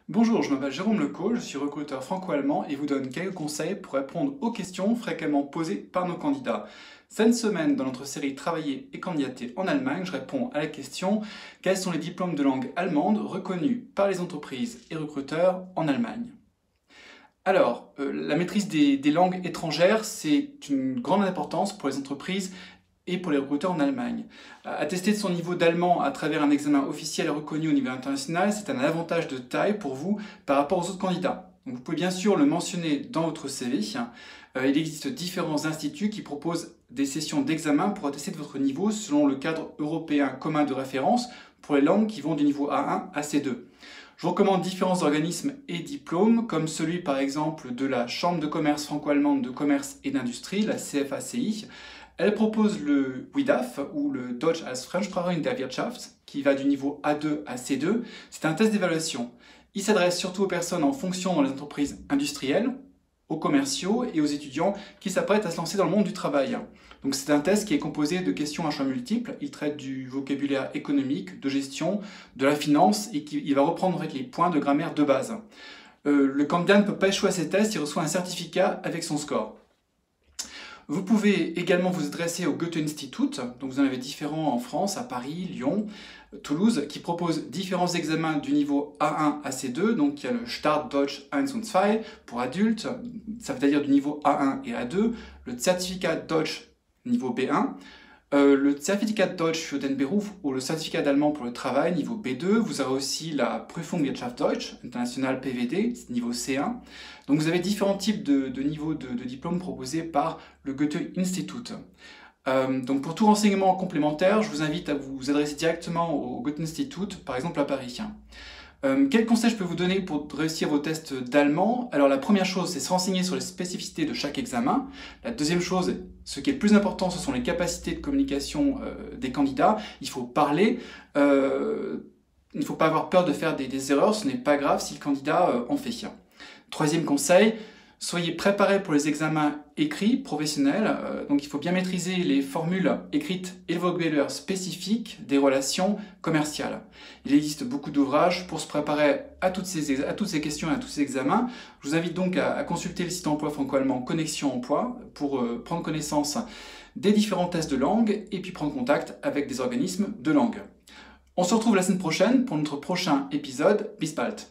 Bonjour, je m'appelle Jérôme Lecaux, je suis recruteur franco-allemand et vous donne quelques conseils pour répondre aux questions fréquemment posées par nos candidats. Cette semaine, dans notre série Travailler et candidater en Allemagne, je réponds à la question: quels sont les diplômes de langue allemande reconnus par les entreprises et recruteurs en Allemagne? Alors, la maîtrise des langues étrangères, c'est une grande importance pour les entreprises et pour les recruteurs en Allemagne. Attester de son niveau d'allemand à travers un examen officiel reconnu au niveau international, c'est un avantage de taille pour vous par rapport aux autres candidats. Donc vous pouvez bien sûr le mentionner dans votre CV. Il existe différents instituts qui proposent des sessions d'examen pour attester de votre niveau selon le cadre européen commun de référence pour les langues qui vont du niveau A1 à C2. Je vous recommande différents organismes et diplômes, comme celui par exemple de la Chambre de commerce franco-allemande de commerce et d'industrie, la CFACI. Elle propose le WIDAF, ou le Deutsch als Fremdsprache in der Wirtschaft, qui va du niveau A2 à C2. C'est un test d'évaluation. Il s'adresse surtout aux personnes en fonction dans les entreprises industrielles, aux commerciaux et aux étudiants qui s'apprêtent à se lancer dans le monde du travail. Donc c'est un test qui est composé de questions à choix multiples. Il traite du vocabulaire économique, de gestion, de la finance et il va reprendre en fait les points de grammaire de base. Le candidat ne peut pas échouer à ces tests, il reçoit un certificat avec son score. Vous pouvez également vous adresser au Goethe-Institut, donc vous en avez différents en France, à Paris, Lyon, Toulouse, qui proposent différents examens du niveau A1 à C2, donc il y a le Start Deutsch 1 und 2 pour adultes, ça veut dire du niveau A1 et A2, le certificat Deutsch niveau B1, le certificat Deutsch für den Beruf ou le certificat d'allemand pour le travail niveau B2. Vous avez aussi la Prüfung Wirtschaft Deutsch international PVD niveau C1. Donc vous avez différents types de niveaux de diplômes proposés par le Goethe-Institut. Donc pour tout renseignement complémentaire, je vous invite à vous adresser directement au Goethe-Institut, par exemple à Paris. Quels conseils je peux vous donner pour réussir vos tests d'allemand? Alors la première chose, c'est se renseigner sur les spécificités de chaque examen. La deuxième chose, ce qui est le plus important, ce sont les capacités de communication des candidats. Il faut parler, il ne faut pas avoir peur de faire des erreurs, ce n'est pas grave si le candidat en fait. Troisième conseil, soyez préparés pour les examens écrits, professionnels. Donc il faut bien maîtriser les formules écrites et le vocabulaire spécifique des relations commerciales. Il existe beaucoup d'ouvrages pour se préparer à toutes ces questions et à tous ces examens. Je vous invite donc à consulter le site emploi franco-allemand Connexion Emploi pour prendre connaissance des différents tests de langue et puis prendre contact avec des organismes de langue. On se retrouve la semaine prochaine pour notre prochain épisode. Bis bald!